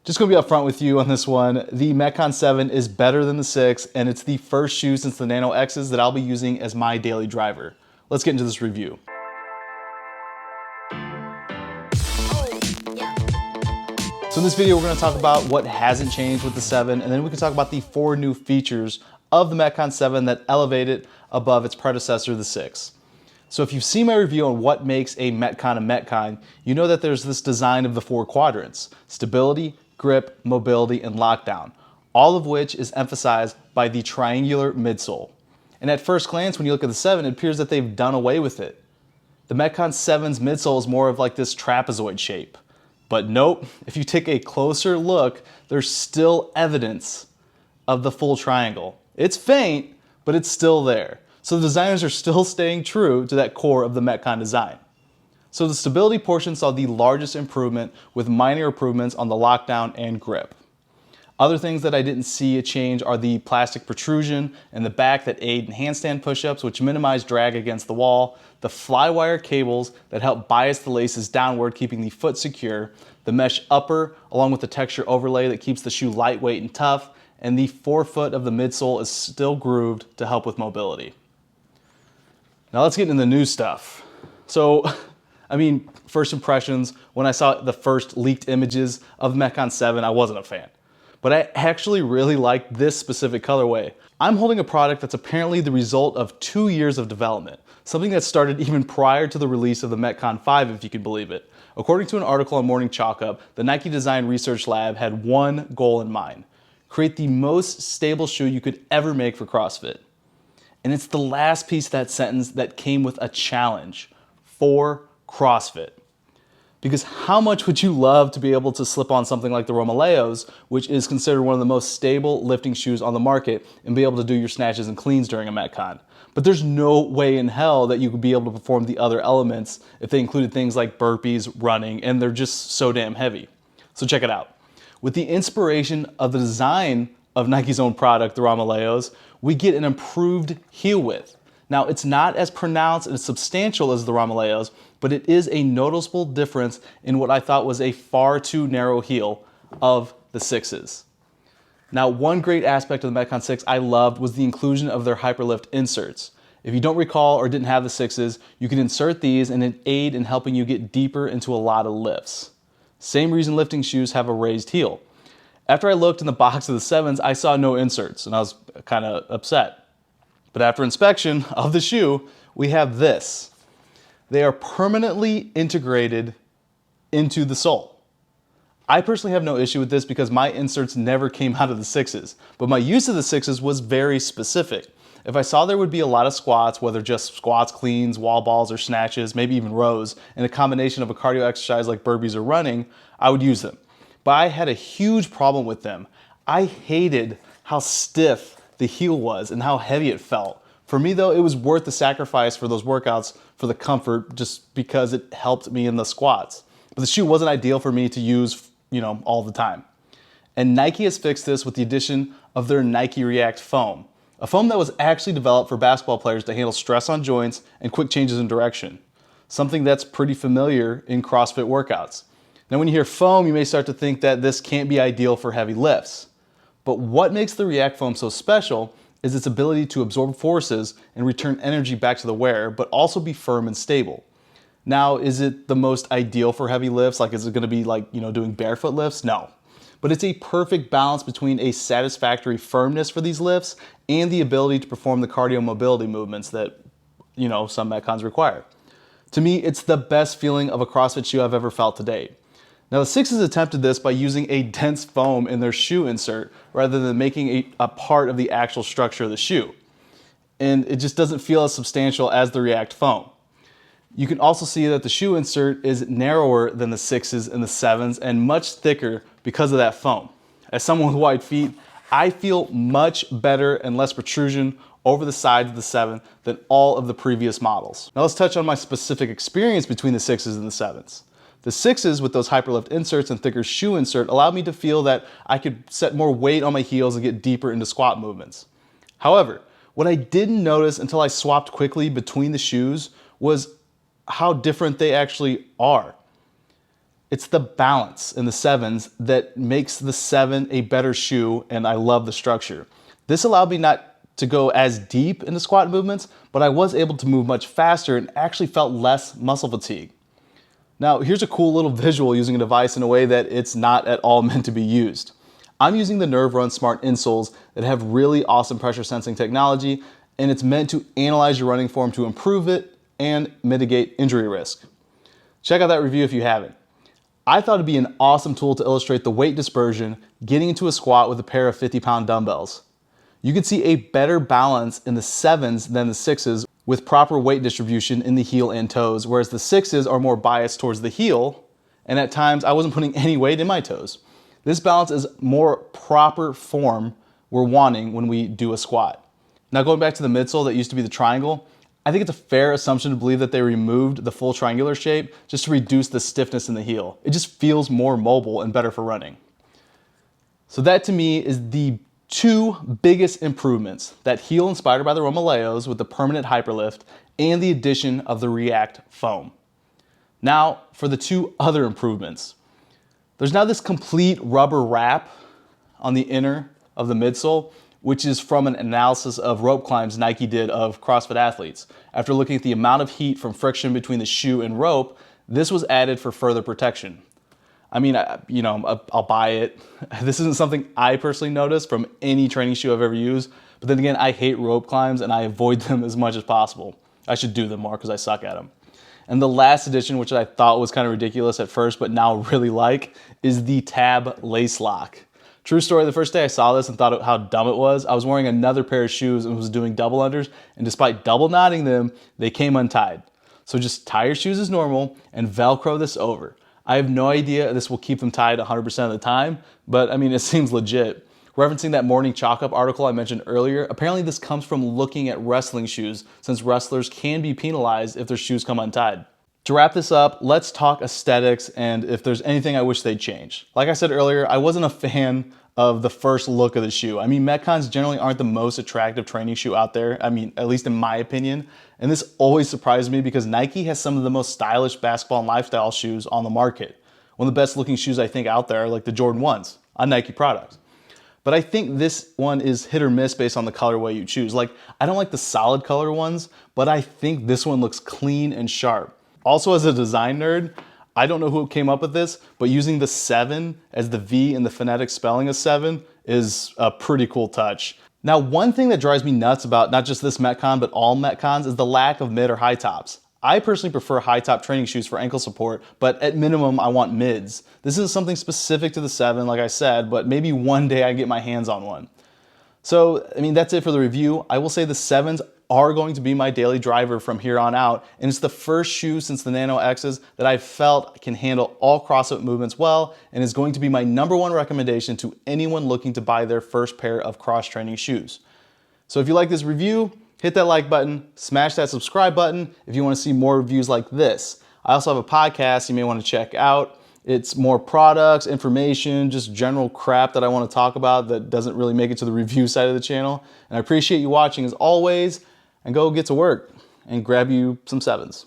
Just gonna be upfront with you on this one. The Metcon 7 is better than the 6, and it's the first shoe since the Nano X's that I'll be using as my daily driver. Let's get into this review. So in this video, we're gonna talk about what hasn't changed with the 7, and then we can talk about the 4 new features of the Metcon 7 that elevate it above its predecessor, the 6. So if you've seen my review on what makes a Metcon a Metcon, you know that there's this design of the 4 quadrants: stability, grip, mobility, and lockdown, all of which is emphasized by the triangular midsole. And at first glance, when you look at the 7, it appears that they've done away with it. The Metcon 7's midsole is more of like this trapezoid shape. But nope, if you take a closer look, there's still evidence of the full triangle. It's faint, but it's still there. So the designers are still staying true to that core of the Metcon design. So the stability portion saw the largest improvement, with minor improvements on the lockdown and grip. Other things that I didn't see a change are the plastic protrusion in the back that aid in handstand push-ups, which minimize drag against the wall, the flywire cables that help bias the laces downward, keeping the foot secure, the mesh upper, along with the texture overlay that keeps the shoe lightweight and tough, and the forefoot of the midsole is still grooved to help with mobility. Now let's get into the new stuff. So, first impressions, when I saw the first leaked images of the Metcon 7, I wasn't a fan. But I actually really like this specific colorway. I'm holding a product that's apparently the result of 2 years of development, something that started even prior to the release of the Metcon 5, if you can believe it. According to an article on Morning Chalk Up, the Nike Design Research Lab had one goal in mind: create the most stable shoe you could ever make for CrossFit. And it's the last piece of that sentence that came with a challenge: for CrossFit. Because how much would you love to be able to slip on something like the Romaleos, which is considered one of the most stable lifting shoes on the market, and be able to do your snatches and cleans during a Metcon? But there's no way in hell that you could be able to perform the other elements if they included things like burpees, running, and they're just so damn heavy. So check it out. With the inspiration of the design of Nike's own product, the Romaleos, we get an improved heel width. Now, it's not as pronounced and substantial as the Romaleos, but it is a noticeable difference in what I thought was a far too narrow heel of the 6s. Now, one great aspect of the Metcon 6 I loved was the inclusion of their Hyperlift inserts. If you don't recall or didn't have the 6s, you can insert these and it aid in helping you get deeper into a lot of lifts. Same reason lifting shoes have a raised heel. After I looked in the box of the 7s, I saw no inserts, and I was kind of upset. But after inspection of the shoe, we have this. They are permanently integrated into the sole. I personally have no issue with this because my inserts never came out of the 6s, but my use of the 6s was very specific. If I saw there would be a lot of squats, whether just squats, cleans, wall balls, or snatches, maybe even rows, and a combination of a cardio exercise like burpees or running, I would use them. But I had a huge problem with them. I hated how stiff the heel was and how heavy it felt. For me though, it was worth the sacrifice for those workouts for the comfort, just because it helped me in the squats. But the shoe wasn't ideal for me to use, all the time. And Nike has fixed this with the addition of their Nike React foam, a foam that was actually developed for basketball players to handle stress on joints and quick changes in direction, something that's pretty familiar in CrossFit workouts. Now, when you hear foam, you may start to think that this can't be ideal for heavy lifts. But what makes the React foam so special is its ability to absorb forces and return energy back to the wearer, but also be firm and stable. Now, is it the most ideal for heavy lifts? Like, is it gonna be like, doing barefoot lifts? No. But it's a perfect balance between a satisfactory firmness for these lifts and the ability to perform the cardio mobility movements that, some Metcons require. To me, it's the best feeling of a CrossFit shoe I've ever felt to date. Now, the 6s attempted this by using a dense foam in their shoe insert rather than making a part of the actual structure of the shoe. And it just doesn't feel as substantial as the React foam. You can also see that the shoe insert is narrower than the 6s and the 7s and much thicker because of that foam. As someone with wide feet, I feel much better and less protrusion over the sides of the 7 than all of the previous models. Now let's touch on my specific experience between the 6s and the 7s. The 6s with those Hyperlift inserts and thicker shoe insert allowed me to feel that I could set more weight on my heels and get deeper into squat movements. However, what I didn't notice until I swapped quickly between the shoes was how different they actually are. It's the balance in the 7s that makes the 7 a better shoe, and I love the structure. This allowed me not to go as deep into squat movements, but I was able to move much faster and actually felt less muscle fatigue. Now, here's a cool little visual using a device in a way that it's not at all meant to be used. I'm using the Nerve Run Smart insoles that have really awesome pressure sensing technology, and it's meant to analyze your running form to improve it and mitigate injury risk. Check out that review if you haven't. I thought it'd be an awesome tool to illustrate the weight dispersion getting into a squat with a pair of 50-pound dumbbells. You can see a better balance in the 7s than the 6s with proper weight distribution in the heel and toes, whereas the 6s are more biased towards the heel, and at times I wasn't putting any weight in my toes. This balance is more proper form we're wanting when we do a squat. Now going back to the midsole that used to be the triangle, I think it's a fair assumption to believe that they removed the full triangular shape just to reduce the stiffness in the heel. It just feels more mobile and better for running. So that to me is the two biggest improvements, that heel inspired by the Romaleos with the permanent hyperlift and the addition of the React foam. Now for the two other improvements. There's now this complete rubber wrap on the inner of the midsole, which is from an analysis of rope climbs Nike did of CrossFit athletes. After looking at the amount of heat from friction between the shoe and rope, this was added for further protection. I mean, I'll buy it. This isn't something I personally noticed from any training shoe I've ever used, but then again, I hate rope climbs and I avoid them as much as possible. I should do them more because I suck at them. And the last addition, which I thought was kind of ridiculous at first, but now really like, is the tab lace lock. True story, the first day I saw this and thought how dumb it was, I was wearing another pair of shoes and was doing double unders, and despite double knotting them, they came untied. So just tie your shoes as normal and Velcro this over. I have no idea this will keep them tied 100% of the time, but I mean, it seems legit. Referencing that Morning Chalk Up article I mentioned earlier, apparently this comes from looking at wrestling shoes, since wrestlers can be penalized if their shoes come untied. To wrap this up, let's talk aesthetics and if there's anything I wish they'd change. Like I said earlier, I wasn't a fan of the first look of the shoe. I mean, Metcons generally aren't the most attractive training shoe out there. I mean, at least in my opinion. And this always surprised me because Nike has some of the most stylish basketball and lifestyle shoes on the market. One of the best looking shoes I think out there are like the Jordan 1s on Nike products. But I think this one is hit or miss based on the colorway you choose. Like, I don't like the solid color ones, but I think this one looks clean and sharp. Also, as a design nerd, I don't know who came up with this, but using the 7 as the V in the phonetic spelling of 7 is a pretty cool touch. Now, one thing that drives me nuts about not just this Metcon, but all Metcons is the lack of mid or high tops. I personally prefer high top training shoes for ankle support, but at minimum, I want mids. This is something specific to the 7, like I said, but maybe one day I get my hands on one. So, I mean, that's it for the review. I will say the 7s are going to be my daily driver from here on out, and it's the first shoe since the Nano X's that I've felt can handle all CrossFit movements well, and is going to be my #1 recommendation to anyone looking to buy their first pair of cross-training shoes. So if you like this review, hit that like button, smash that subscribe button if you want to see more reviews like this. I also have a podcast you may want to check out. It's more products, information, just general crap that I want to talk about that doesn't really make it to the review side of the channel. And I appreciate you watching as always, and go get to work and grab you some 7s.